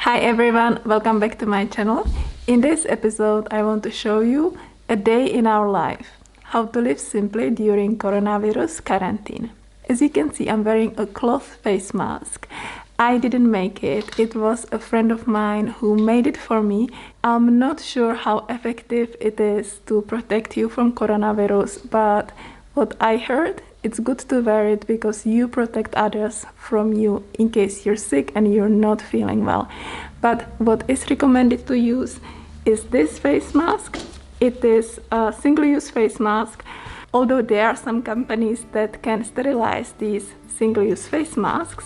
Hi everyone, welcome back to my channel. In this episode I want to show you a day in our life, how to live simply during coronavirus quarantine. As you can see, I'm wearing a cloth face mask. I didn't make it. It was a friend of mine who made it for me. I'm not sure how effective it is to protect you from coronavirus, but what I heard, it's good to wear it because you protect others from you in case you're sick and you're not feeling well. But what is recommended to use is this face mask. It is a single-use face mask, although there are some companies that can sterilize these single-use face masks.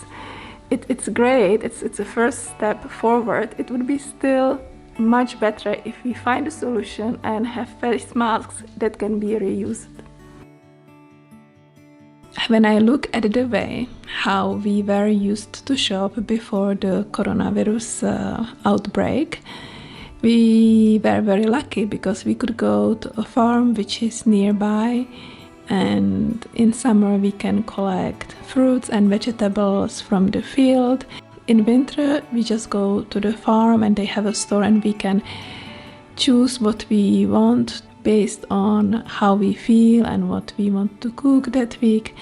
It's great, it's a first step forward. It would be still much better if we find a solution and have face masks that can be reused. When I look at the way how we were used to shop before the coronavirus outbreak, we were very lucky because we could go to a farm which is nearby, and in summer we can collect fruits and vegetables from the field. In winter we just go to the farm and they have a store and we can choose what we want based on how we feel and what we want to cook that week.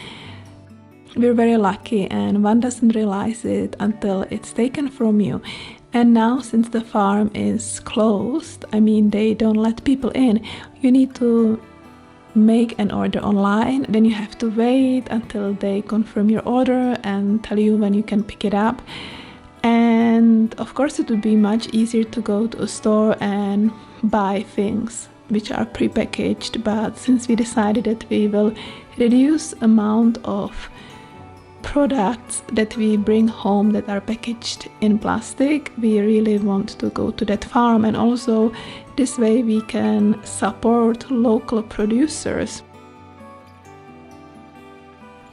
We're very lucky and one doesn't realize it until it's taken from you. And now, since the farm is closed, they don't let people in, you need to make an order online, then you have to wait until they confirm your order and tell you when you can pick it up. And of course it would be much easier to go to a store and buy things which are prepackaged, but since we decided that we will reduce amount of products that we bring home that are packaged in plastic, we really want to go to that farm, and also this way we can support local producers.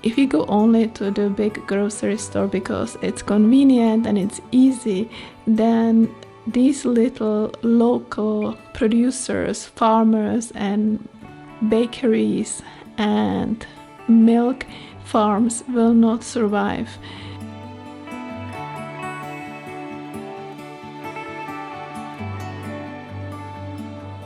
If we go only to the big grocery store because it's convenient and it's easy, then these little local producers, farmers and bakeries and milk farms will not survive.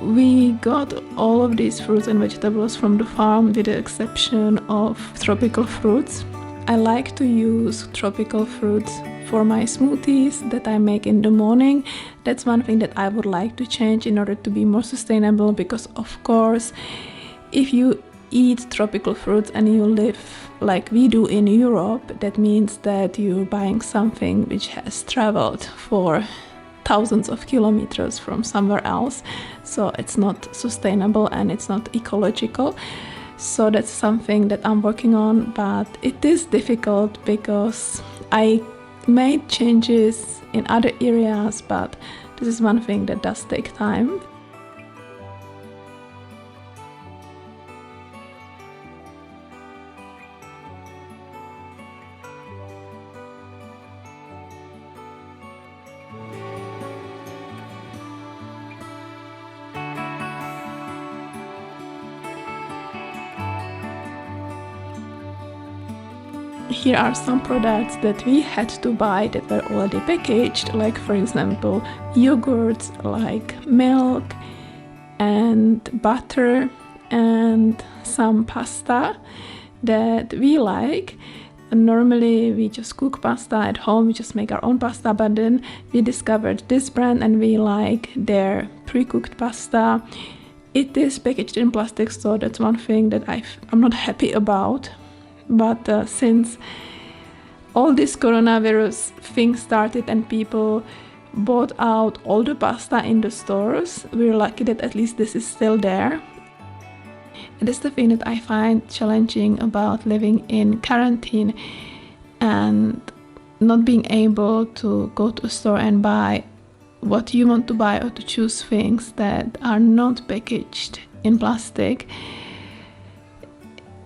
We got all of these fruits and vegetables from the farm with the exception of tropical fruits. I like to use tropical fruits for my smoothies that I make in the morning. That's one thing that I would like to change in order to be more sustainable, because of course if you eat tropical fruits and you live like we do in Europe, that means that you're buying something which has traveled for thousands of kilometers from somewhere else, so it's not sustainable and it's not ecological. So that's something that I'm working on, but it is difficult because I made changes in other areas, but this is one thing that does take time. Here are some products that we had to buy that were already packaged, like for example yogurts, like milk and butter, and some pasta that we like. Normally we just cook pasta at home, we just make our own pasta, but then we discovered this brand and we like their pre-cooked pasta. It is packaged in plastic, so that's one thing that I'm not happy about. But since all this coronavirus thing started and people bought out all the pasta in the stores, we're lucky that at least this is still there. It is the thing that I find challenging about living in quarantine and not being able to go to a store and buy what you want to buy, or to choose things that are not packaged in plastic.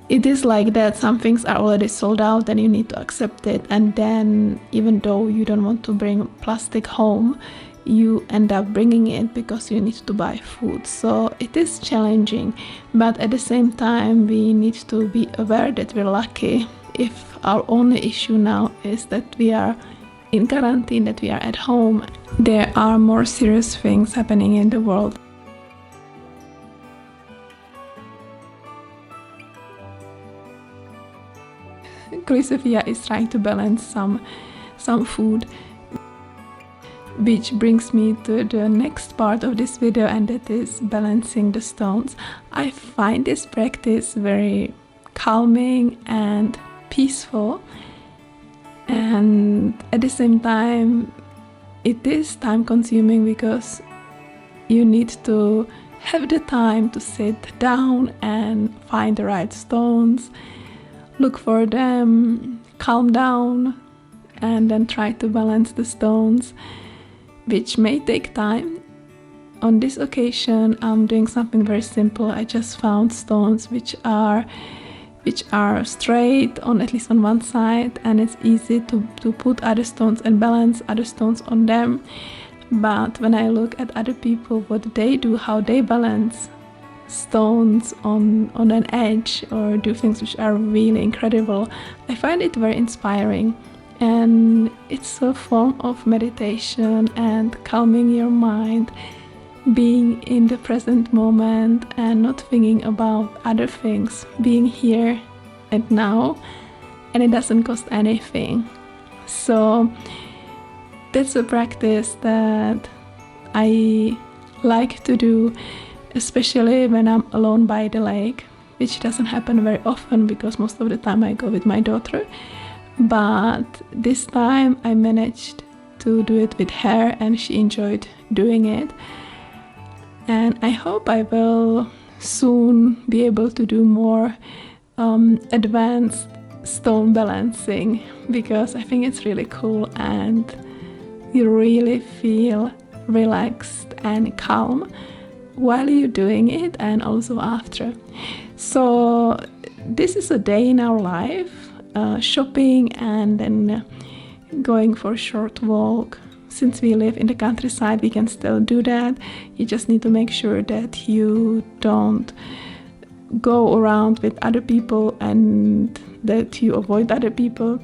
It is like that, some things are already sold out and you need to accept it, and then even though you don't want to bring plastic home, you end up bringing it because you need to buy food. So it is challenging, but at the same time we need to be aware that we're lucky if our only issue now is that we are in quarantine, that we are at home. there are more serious things happening in the world. Sofia is trying to balance some food, which brings me to the next part of this video, and that is balancing the stones. I find this practice very calming and peaceful, and at the same time it is time consuming because you need to have the time to sit down and find the right stones, look for them, calm down, and then try to balance the stones, which may take time. On this occasion, I'm doing something very simple. I just found stones which are straight on at least on one side, and it's easy to put other stones and balance other stones on them. But when I look at other people, what they do, how they balance stones on an edge or do things which are really incredible, I find it very inspiring. And it's a form of meditation and calming your mind, being in the present moment and not thinking about other things, being here and now, and it doesn't cost anything. So that's a practice that I like to do, especially when I'm alone by the lake, which doesn't happen very often because most of the time I go with my daughter. But this time I managed to do it with her and she enjoyed doing it. And I hope I will soon be able to do more advanced stone balancing, because I think it's really cool and you really feel relaxed and calm while you're doing it and also after. So this is a day in our life, shopping and then going for a short walk. Since we live in the countryside, we can still do that. You just need to make sure that you don't go around with other people and that you avoid other people.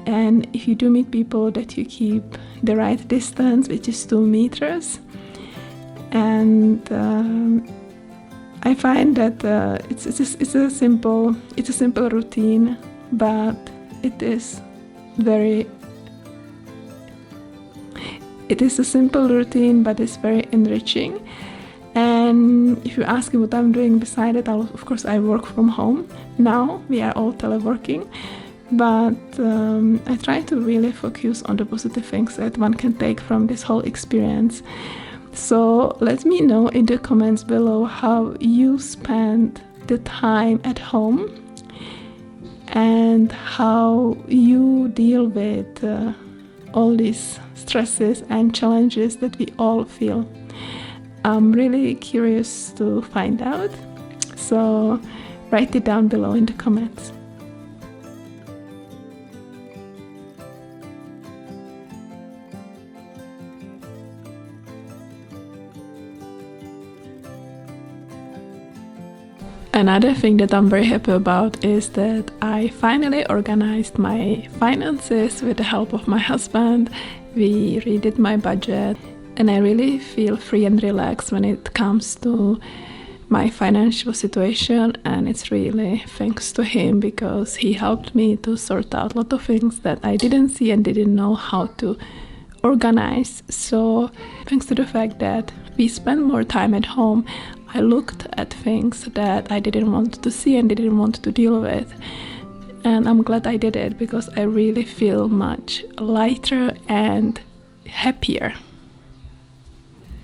And if you do meet people, that you keep the right distance, which is 2 meters. And I find that it's a simple routine, but it is a simple routine, but it's very enriching. And if you ask me what I'm doing beside it, of course I work from home. Now we are all teleworking, but I try to really focus on the positive things that one can take from this whole experience. So let me know in the comments below how you spend the time at home and how you deal with all these stresses and challenges that we all feel. I'm really curious to find out, so write it down below in the comments. Another thing that I'm very happy about is that I finally organized my finances with the help of my husband. We redid my budget, and I really feel free and relaxed when it comes to my financial situation, and it's really thanks to him, because he helped me to sort out a lot of things that I didn't see and didn't know how to organize. So thanks to the fact that we spend more time at home, I looked at things that I didn't want to see and didn't want to deal with. And I'm glad I did it, because I really feel much lighter and happier.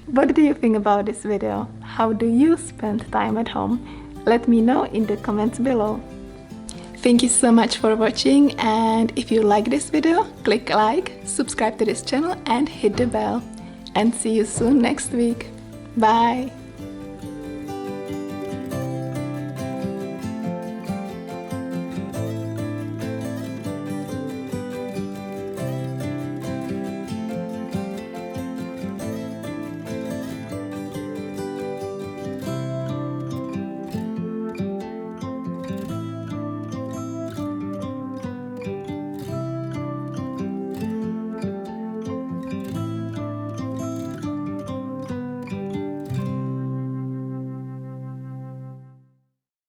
What do you think about this video? How do you spend time at home? Let me know in the comments below. Thank you so much for watching, and if you like this video, click like, subscribe to this channel and hit the bell. And see you soon next week. Bye!